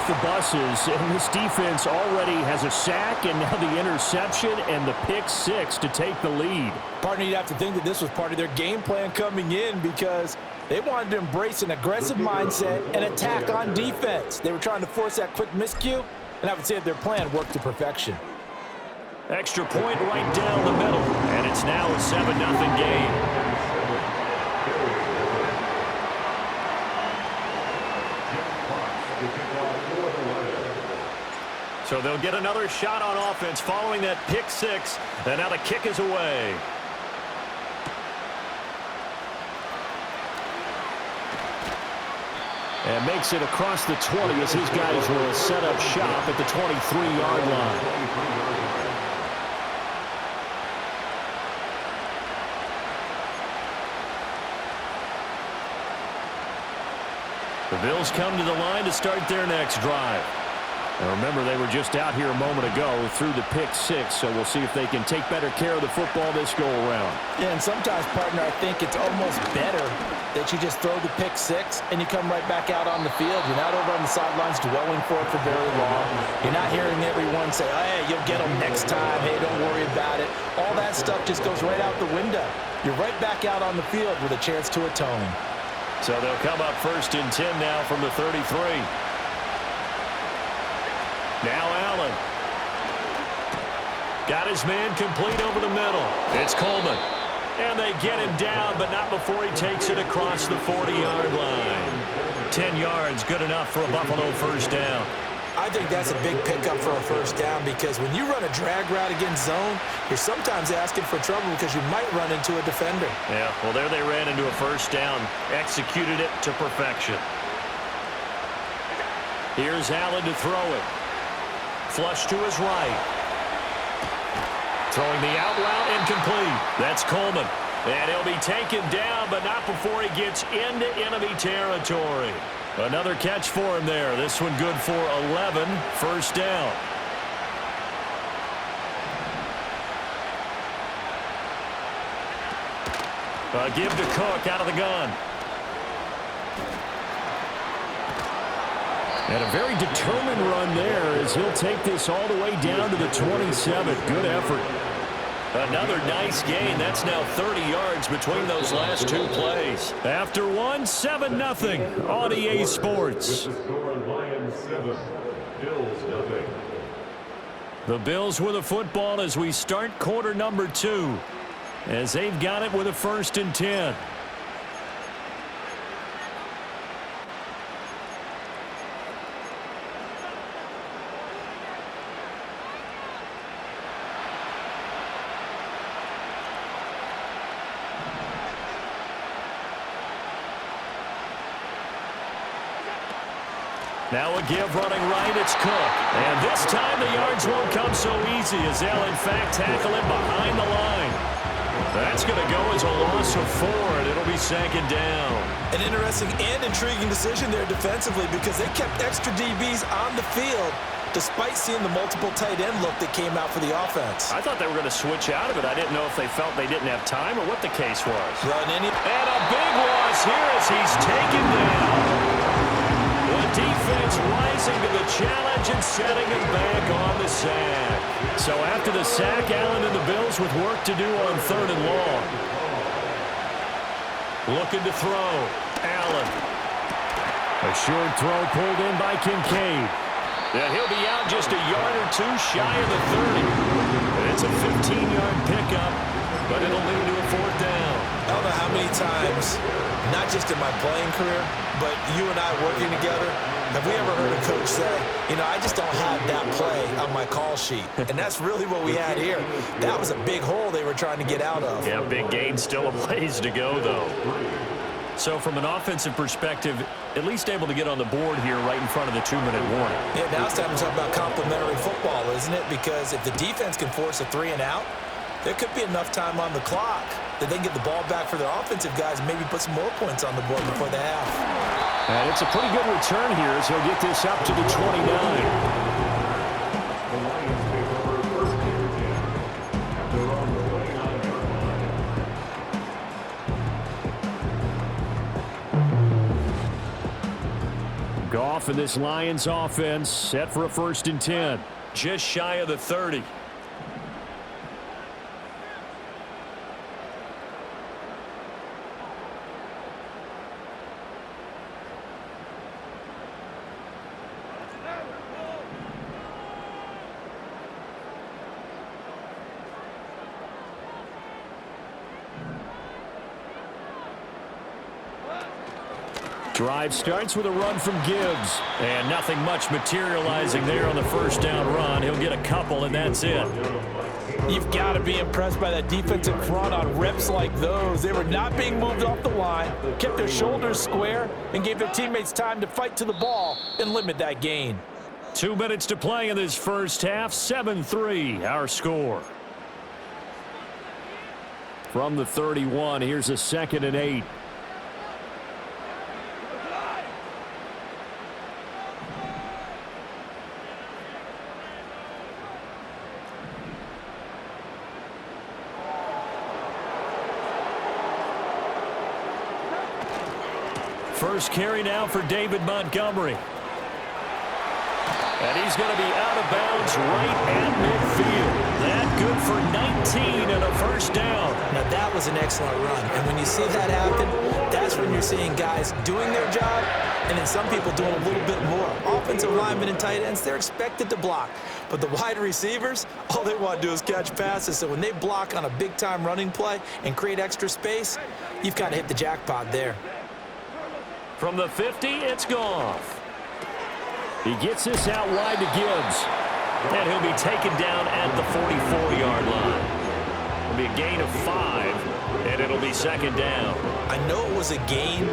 off the buses, and this defense already has a sack and now the interception and the pick six to take the lead. Partner, you'd have to think that this was part of their game plan coming in because they wanted to embrace an aggressive mindset and attack on defense. They were trying to force that quick miscue, and I would say that their plan worked to perfection. Extra point right down the middle, and it's now a 7-0 game. So they'll get another shot on offense following that pick six, and now the kick is away. And makes it across the 20 as his guys will set up shop at the 23-yard line. The Bills come to the line to start their next drive. And remember, they were just out here a moment ago through the pick six, so we'll see if they can take better care of the football this go-around. Yeah, and sometimes, partner, I think it's almost better that you just throw the pick six and you come right back out on the field. You're not over on the sidelines dwelling for it for very long. You're not hearing everyone say, oh, hey, you'll get them next time. Hey, don't worry about it. All that stuff just goes right out the window. You're right back out on the field with a chance to atone. So they'll come up 1st and 10 now from the 33. Now Allen. Got his man complete over the middle. It's Coleman. And they get him down, but not before he takes it across the 40-yard line. 10 yards, good enough for a Buffalo first down. I think that's a big pickup for a first down because when you run a drag route against zone, you're sometimes asking for trouble because you might run into a defender. Yeah, well, there they ran into a first down. Executed it to perfection. Here's Allen to throw it. Flush to his right. Throwing the out route incomplete. That's Coleman. And he'll be taken down, but not before he gets into enemy territory. Another catch for him there. This one good for 11. First down. Give to Cook out of the gun. And a very determined run there as he'll take this all the way down to the 27. Good effort. Another nice gain. That's now 30 yards between those last two plays. After one, 7-0 on EA Sports. The Bills with the football as we start quarter number 2. As they've got it with a 1st and 10. Now a give running right, it's Cook. And this time the yards won't come so easy as they'll in fact tackle him behind the line. That's going to go as a loss of 4, and it'll be 2nd down. An interesting and intriguing decision there defensively because they kept extra DBs on the field despite seeing the multiple tight end look that came out for the offense. I thought they were going to switch out of it. I didn't know if they felt they didn't have time or what the case was. And a big loss here as he's taken down. The defense rising to the challenge and setting him back on the sack. So after the sack, Allen and the Bills with work to do on 3rd and long. Looking to throw. Allen. A short throw pulled in by Kincaid. And he'll be out just a yard or 2 shy of the 30. And it's a 15-yard pickup, but it'll lead to a 4th down. I don't know how many times, not just in my playing career, but you and I working together, have we ever heard a coach say, you know, I just don't have that play on my call sheet. And that's really what we had here. That was a big hole they were trying to get out of. Yeah, big gain, still a ways to go, though. So from an offensive perspective, at least able to get on the board here right in front of the 2-minute warning. Yeah, now it's time to talk about complementary football, isn't it? Because if the defense can force a 3 and out, there could be enough time on the clock that they can get the ball back for their offensive guys and maybe put some more points on the board before the half. And it's a pretty good return here as he'll get this up to the 29. off, and this Lions offense set for a 1st and 10. Just shy of the 30. Drive starts with a run from Gibbs. And nothing much materializing there on the 1st down run. He'll get a couple, and that's it. You've got to be impressed by that defensive front on reps like those. They were not being moved off the line, kept their shoulders square, and gave their teammates time to fight to the ball and limit that gain. 2 minutes to play in this first half. 7-3, our score. From the 31, here's a 2nd and 8. First carry now for David Montgomery. And he's going to be out of bounds right at midfield. That good for 19 and a 1st down. Now that was an excellent run. And when you see that happen, that's when you're seeing guys doing their job and then some people doing a little bit more. Offensive linemen and tight ends, they're expected to block. But the wide receivers, all they want to do is catch passes. So when they block on a big-time running play and create extra space, you've kind of hit the jackpot there. From the 50, it's Goff. He gets this out wide to Gibbs. And he'll be taken down at the 44-yard line. It'll be a gain of 5, and it'll be 2nd down. I know it was a gain,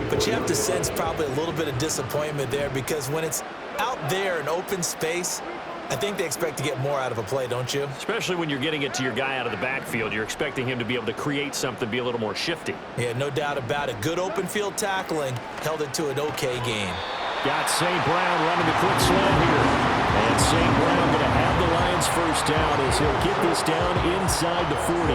but you have to sense probably a little bit of disappointment there because when it's out there in open space, I think they expect to get more out of a play, don't you? Especially when you're getting it to your guy out of the backfield. You're expecting him to be able to create something, be a little more shifty. Yeah, no doubt about it. Good open field tackling held it to an okay game. Got St. Brown running the quick slant here. And St. Brown going to have the Lions 1st down as he'll get this down inside the 40.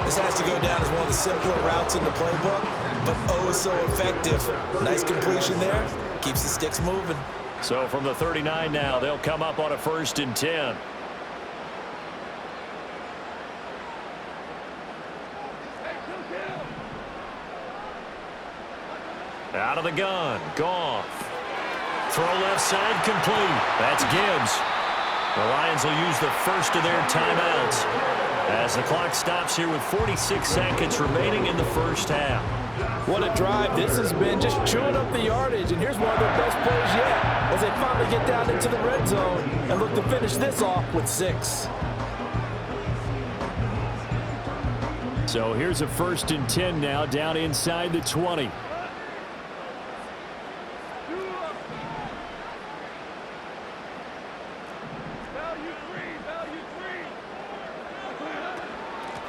This has to go down as one of the simpler routes in the playbook, but oh so effective. Nice completion there. Keeps the sticks moving. So from the 39 now, they'll come up on a 1st and 10. Out of the gun, Goff. Throw left side, complete. That's Gibbs. The Lions will use the first of their timeouts as the clock stops here with 46 seconds remaining in the 1st half. What a drive this has been, just chewing up the yardage, and here's one of their best plays yet as they finally get down into the red zone and look to finish this off with 6. So here's a 1st and 10 now down inside the 20.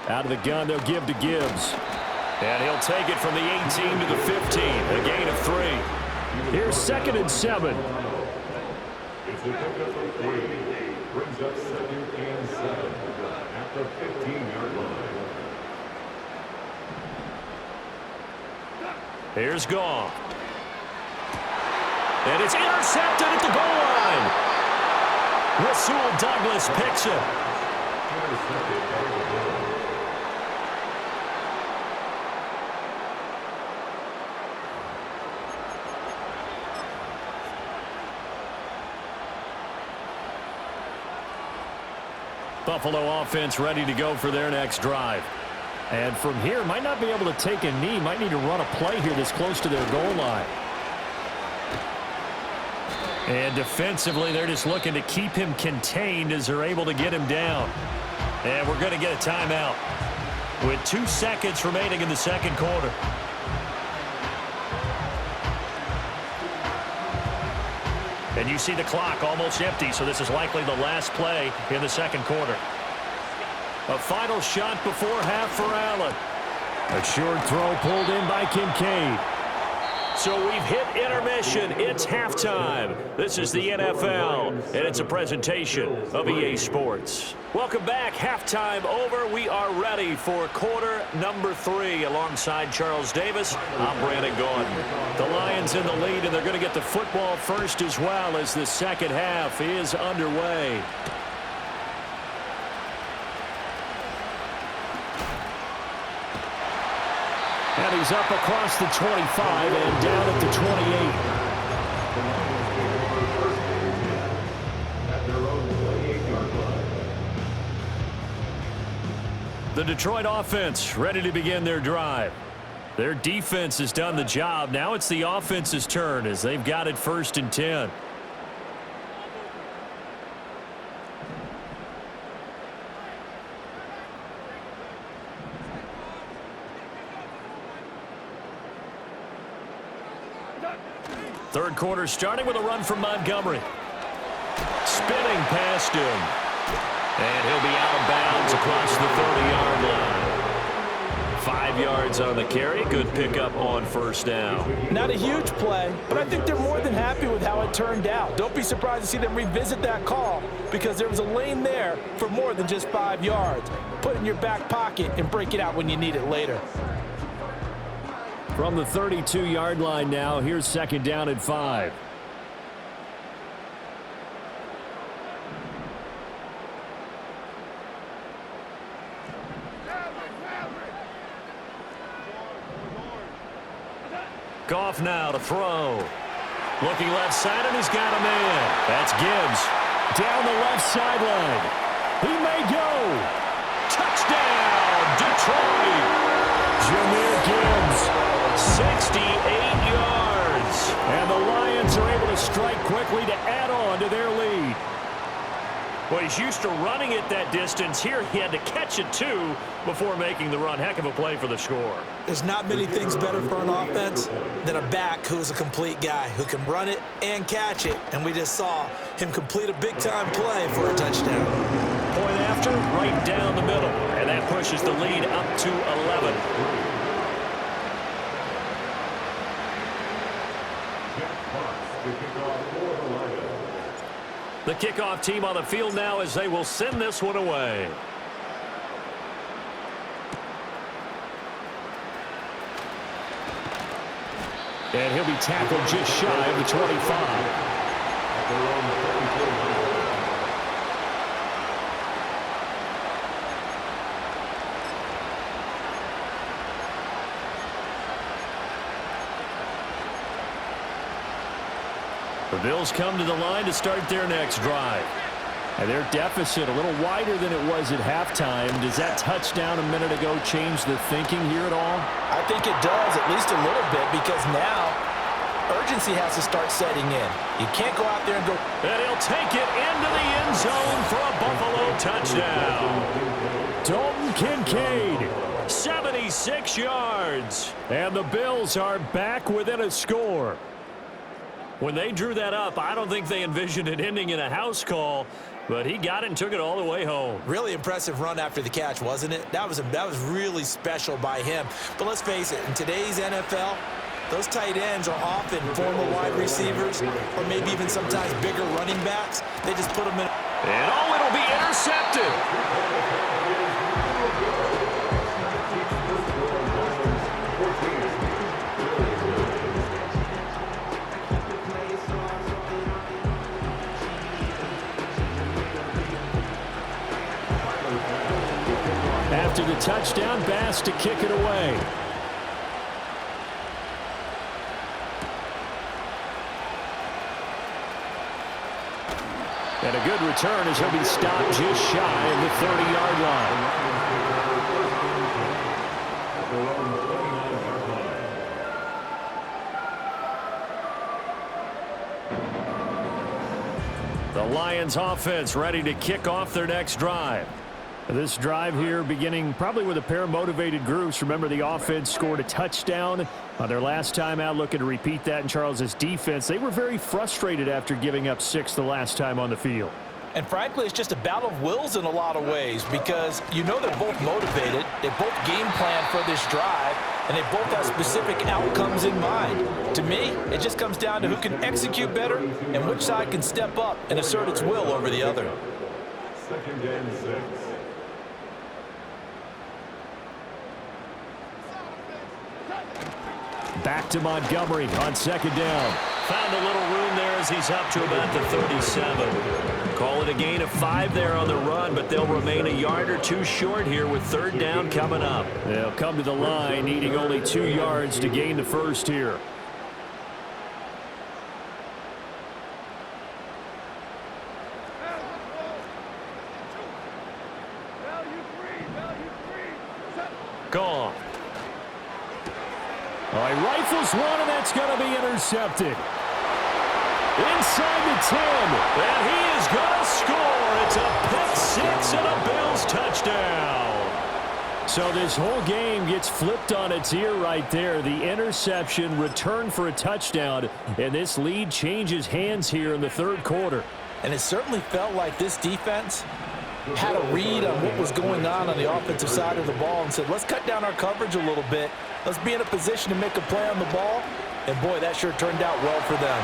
Out of the gun, they'll give to Gibbs. And he'll take it from the 18 to the 15, a gain of 3. Here's 2nd and 7. It's a pickup of 3. Brings up 2nd and 7 at the 15-yard line. Here's Goff. And it's intercepted at the goal line. Rasul Douglas picks it. Buffalo offense ready to go for their next drive. And from here, might not be able to take a knee. Might need to run a play here this close to their goal line. And defensively, they're just looking to keep him contained as they're able to get him down. And we're going to get a timeout with 2 seconds remaining in the 2nd quarter. And you see the clock almost empty, so this is likely the last play in the 2nd quarter. A final shot before half for Allen. A short throw pulled in by Kincaid. So we've hit intermission. It's halftime. This is the NFL, and it's a presentation of EA Sports. Welcome back. Halftime over. We are ready for quarter number 3. Alongside Charles Davis, I'm Brandon Gordon. The Lions in the lead, and they're going to get the football first as well as the second half is underway. And he's up across the 25 and down at the 28. The Detroit offense ready to begin their drive. Their defense has done the job. Now it's the offense's turn as they've got it 1st and 10. Third quarter starting with a run from Montgomery. Spinning past him. And he'll be out of bounds across the 30-yard line. 5 yards on the carry. Good pickup on first down. Not a huge play, but I think they're more than happy with how it turned out. Don't be surprised to see them revisit that call because there was a lane there for more than just 5 yards. Put it in your back pocket and break it out when you need it later. From the 32-yard line now, here's 2nd down and 5. Goff now to throw. Looking left side, and he's got a man. That's Gibbs. Down the left sideline. He may go. Touchdown, Detroit. Jahmyr Gibbs, 68 yards. And the Lions are able to strike quickly to add on to their lead. Well, he's used to running it that distance. Here he had to catch it, too, before making the run. Heck of a play for the score. There's not many things better for an offense than a back who's a complete guy who can run it and catch it. And we just saw him complete a big-time play for a touchdown. Point after, right down the middle. And that pushes the lead up to 11. The kickoff team on the field now as they will send this one away. And he'll be tackled just shy of the 25. The Bills come to the line to start their next drive. And their deficit a little wider than it was at halftime. Does that touchdown a minute ago change the thinking here at all? I think it does, at least a little bit, because now urgency has to start setting in. You can't go out there and go. And he'll take it into the end zone for a Buffalo touchdown. Dalton Kincaid, 76 yards. And the Bills are back within a score. When they drew that up, I don't think they envisioned it ending in a house call, but he got it and took it all the way home. Really impressive run after the catch, wasn't it? That was really special by him. But let's face it, in today's NFL, those tight ends are often former wide receivers or maybe even sometimes bigger running backs. They just put them in. And oh, it'll be intercepted. After the touchdown, Bass to kick it away. And a good return as he'll be stopped just shy of the 30-yard line. The Lions offense ready to kick off their next drive. This drive here beginning probably with a pair of motivated groups. Remember, the offense scored a touchdown on their last time out, looking to repeat that in Charles's defense. They were very frustrated after giving up 6 the last time on the field. And frankly, it's just a battle of wills in a lot of ways because you know they're both motivated. They both game plan for this drive. and they both have specific outcomes in mind. To me, it just comes down to who can execute better and which side can step up and assert its will over the other. 2nd and 6. Back to Montgomery on 2nd down. Found a little room there as he's up to about the 37. Call it a gain of 5 there on the run, but they'll remain a yard or 2 short here with 3rd down coming up. They'll come to the line needing only 2 yards to gain the first here. Gone. All right, rifles one, and that's going to be intercepted. Inside the 10, and he is going to score. It's a pick 6 and a Bills touchdown. So this whole game gets flipped on its ear right there. The interception, return for a touchdown, and this lead changes hands here in the 3rd quarter. And it certainly felt like this defense had a read on what was going on the offensive side of the ball and said, let's cut down our coverage a little bit. Let's be in a position to make a play on the ball. And, boy, that sure turned out well for them.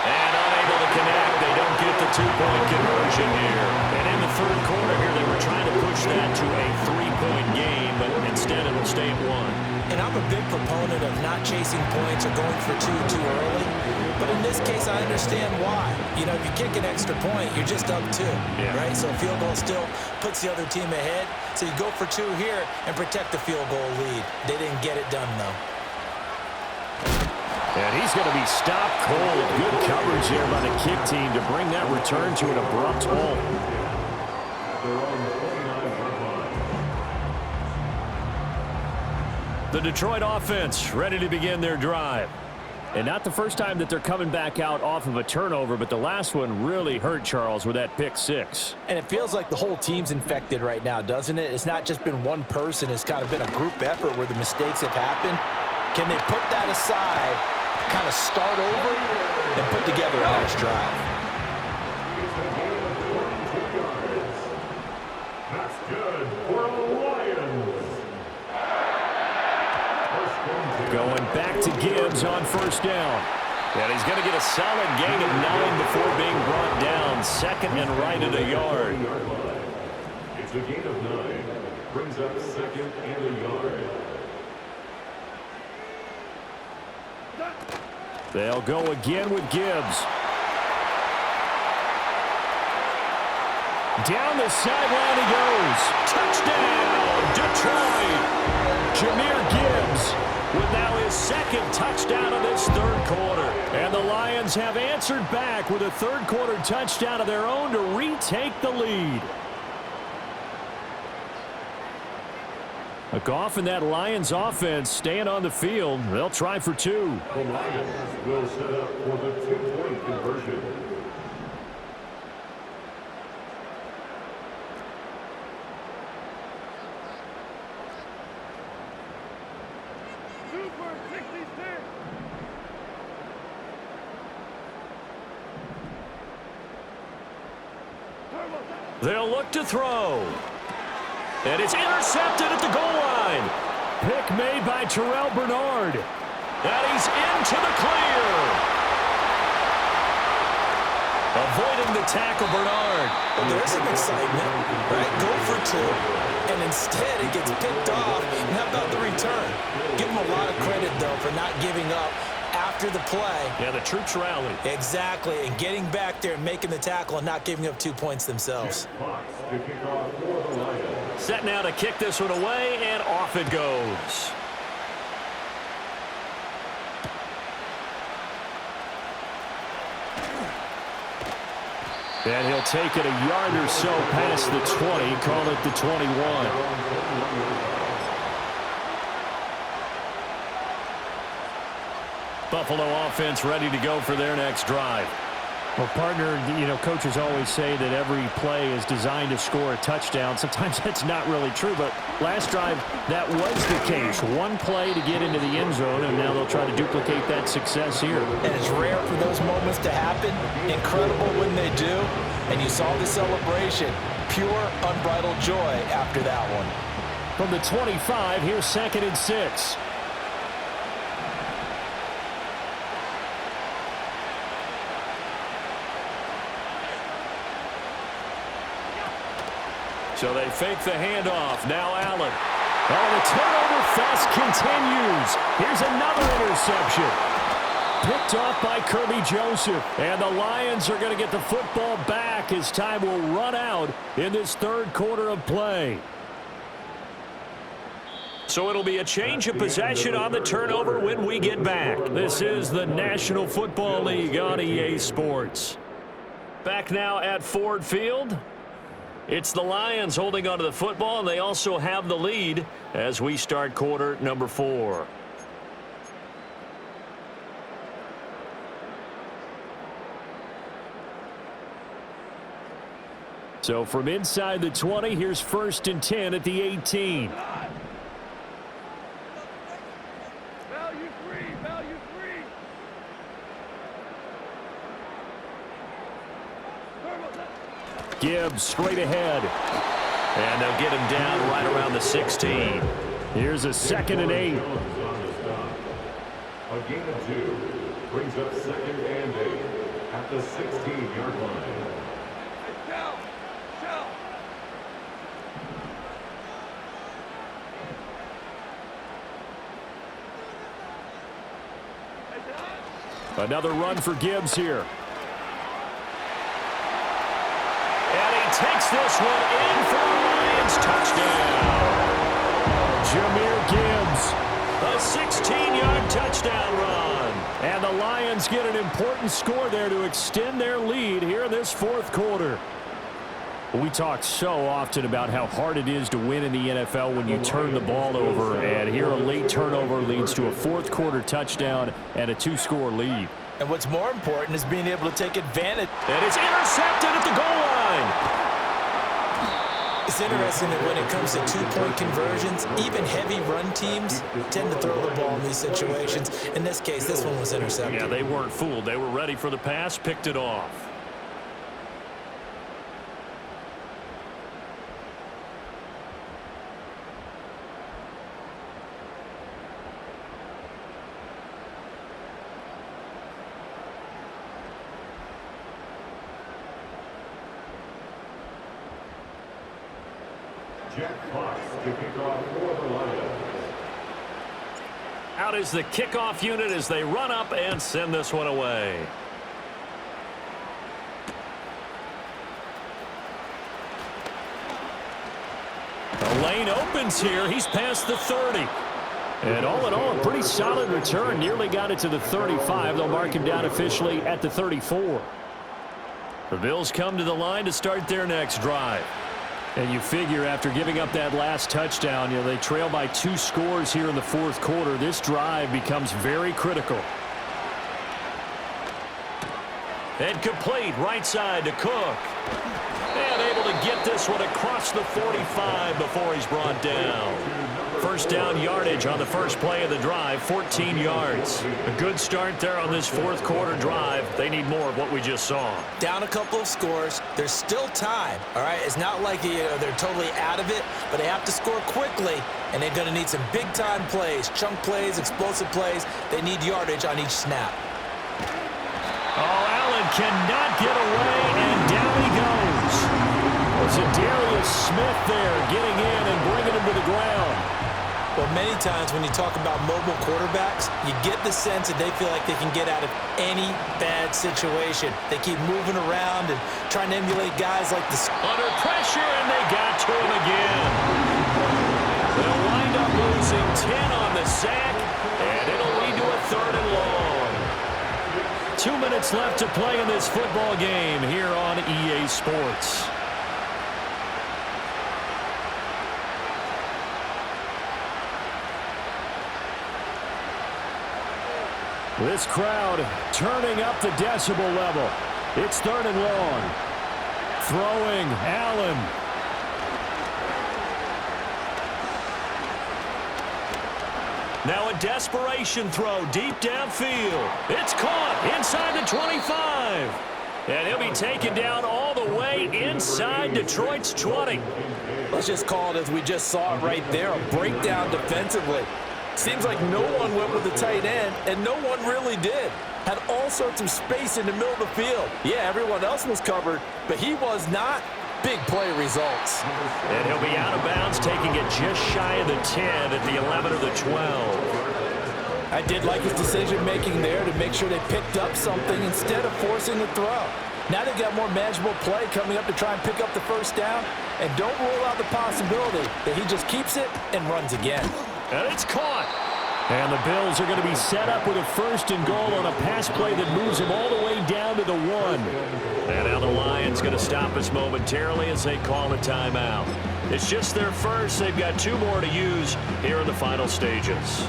And unable to connect. They don't get the 2-point conversion here. And in the 3rd quarter here, they were trying to push that to a 3-point game, but instead it'll stay at 1. And I'm a big proponent of not chasing points or going for 2 too early. But in this case, I understand why. You know, if you kick an extra point, you're just up 2, right? So a field goal still puts the other team ahead. So you go for 2 here and protect the field goal lead. They didn't get it done, though. And he's going to be stopped cold. Good coverage there by the kick team to bring that return to an abrupt halt. The Detroit offense ready to begin their drive. And not the first time that they're coming back out off of a turnover, but the last one really hurt Charles with that pick 6. And it feels like the whole team's infected right now, doesn't it? It's not just been one person. It's kind of been a group effort where the mistakes have happened. Can they put that aside, kind of start over, and put together a nice drive? That's good for the Lions. Going back to Gibbs on 1st down. And he's going to get a solid gain of 9 before being brought down. 2nd and right at a yard. It's a gain of 9. Brings up 2nd and a yard. They'll go again with Gibbs. Down the sideline he goes. Touchdown, Detroit. Jahmyr Gibbs with now his 2nd touchdown of this 3rd quarter. And the Lions have answered back with a 3rd quarter touchdown of their own to retake the lead. A Goff and that Lions offense staying on the field. They'll try for 2. The Lions will set up for the 2-point conversion. They'll look to throw. And it's intercepted at the goal line. Pick made by Terrell Bernard. And he's into the clear. Avoiding the tackle, Bernard. Well, there's some excitement, right? Go for 2, and instead it gets picked off. And how about the return? Give him a lot of credit, though, for not giving up after the play. Yeah, the troops rallied. Exactly, and getting back there and making the tackle and not giving up 2 points themselves. Set now to kick this one away, and off it goes. And he'll take it a yard or so past the 20, call it the 21. Buffalo offense ready to go for their next drive. Well, partner, you know, coaches always say that every play is designed to score a touchdown. Sometimes that's not really true, but last drive, that was the case. One play to get into the end zone, and now they'll try to duplicate that success here. And it's rare for those moments to happen. Incredible when they do. And you saw the celebration. Pure, unbridled joy after that one. From the 25, here's 2nd and 6. So they fake the handoff. Now Allen. Oh, the turnover fest continues. Here's another interception. Picked off by Kirby Joseph. And the Lions are going to get the football back as time will run out in this 3rd quarter of play. So it'll be a change of possession on the turnover when we get back. This is the National Football League on EA Sports. Back now at Ford Field. It's the Lions holding onto the football, and they also have the lead as we start quarter number 4. So from inside the 20, here's 1st and 10 at the 18. Gibbs straight ahead. And they'll get him down right around the 16. Here's a 2nd and 8. A gain of 2 brings up 2nd and 8 at the 16-yard line. Another run for Gibbs here. And he takes this one in for a Lions touchdown. Jahmyr Gibbs, a 16-yard touchdown run. And the Lions get an important score there to extend their lead here in this 4th quarter. We talk so often about how hard it is to win in the NFL when you turn the ball over, and here a late turnover leads to a 4th quarter touchdown and a 2-score lead. And what's more important is being able to take advantage. And it's intercepted at the goal line. It's interesting that when it comes to 2-point conversions, even heavy run teams tend to throw the ball in these situations. In this case, this one was intercepted. Yeah, they weren't fooled. They were ready for the pass, picked it off. Jack Fox to kick off for the Lions. Out is the kickoff unit as they run up and send this one away. The lane opens here. He's past the 30. And all in all, a pretty solid return. Nearly got it to the 35. They'll mark him down officially at the 34. The Bills come to the line to start their next drive. And you figure after giving up that last touchdown, they trail by 2 scores here in the 4th quarter. This drive becomes very critical. And complete right side to Cook. And able to get this one across the 45 before he's brought down. First down yardage on the first play of the drive, 14 yards. A good start there on this 4th quarter drive. They need more of what we just saw. Down a couple of scores. There's still time, all right? It's not like they're totally out of it, but they have to score quickly, and they're going to need some big-time plays, chunk plays, explosive plays. They need yardage on each snap. Oh, Allen cannot get away, and down he goes. It's Darius Smith there getting in and bringing him to the ground. Well, many times when you talk about mobile quarterbacks, you get the sense that they feel like they can get out of any bad situation. They keep moving around and trying to emulate guys like the... Under pressure, and they got to him again. They'll wind up losing 10 on the sack, and it'll lead to a 3rd and long. 2 minutes left to play in this football game here on EA Sports. This crowd turning up the decibel level. It's 3rd and long. Throwing, Allen. Now a desperation throw deep downfield. It's caught inside the 25. And he'll be taken down all the way inside Detroit's 20. Let's just call it as we just saw it right there, a breakdown defensively. Seems like no one went with the tight end, and no one really did. Had all sorts of space in the middle of the field. Yeah, everyone else was covered, but he was not. Big play results. And he'll be out of bounds, taking it just shy of the 10 at the 11 or the 12. I did like his decision-making there to make sure they picked up something instead of forcing the throw. Now they've got more manageable play coming up to try and pick up the first down, and don't rule out the possibility that he just keeps it and runs again. And it's caught. And the Bills are going to be set up with a 1st and goal on a pass play that moves him all the way down to the 1. And now the Lions going to stop us momentarily as they call a timeout. It's just their first. They've got 2 more to use here in the final stages.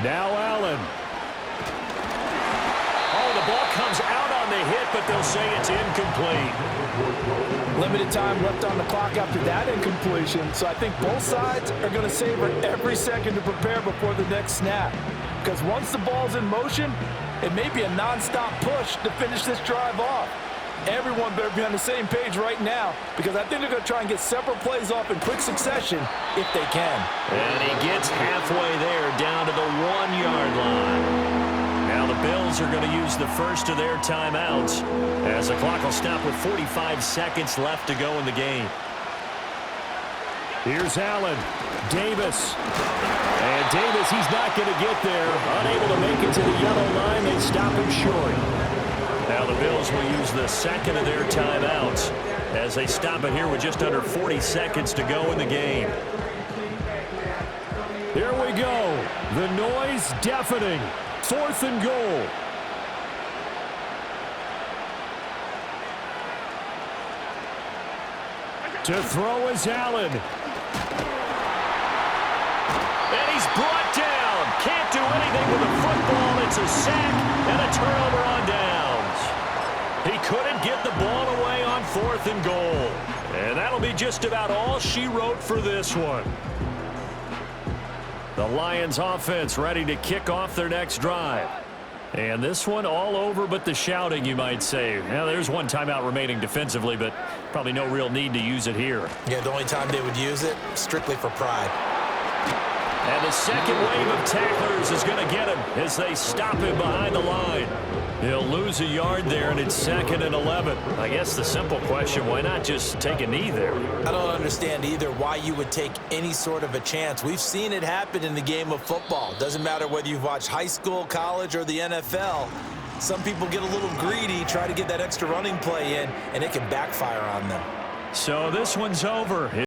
Now Allen. Oh, the ball comes out on the hit, but they'll say it's incomplete. Limited time left on the clock after that incompletion, so I think both sides are going to savor every second to prepare before the next snap. Because once the ball's in motion, it may be a nonstop push to finish this drive off. Everyone better be on the same page right now, because I think they're going to try and get several plays off in quick succession if they can. And he gets halfway there, down to the 1-yard line. Now the Bills are going to use the first of their timeouts as the clock will stop with 45 seconds left to go in the game. Here's Allen. Davis. And Davis, he's not going to get there. Unable to make it to the yellow line. They stop him short. Now the Bills will use the second of their timeouts as they stop it here with just under 40 seconds to go in the game. Here we go. The noise deafening. 4th and goal. To throw is Allen. And he's brought down. Can't do anything with the football. It's a sack and a turnover on downs. He couldn't get the ball away on 4th and goal. And that'll be just about all she wrote for this one. The Lions offense ready to kick off their next drive. And this one all over but the shouting, you might say. Now, there's one timeout remaining defensively, but probably no real need to use it here. Yeah, the only time they would use it, strictly for pride. And the second wave of tacklers is going to get him as they stop him behind the line. He'll lose a yard there, and it's 2nd and 11. I guess the simple question, why not just take a knee there? I don't understand either why you would take any sort of a chance. We've seen it happen in the game of football. Doesn't matter whether you've watched high school, college, or the NFL. Some people get a little greedy, try to get that extra running play in, and it can backfire on them. So this one's over.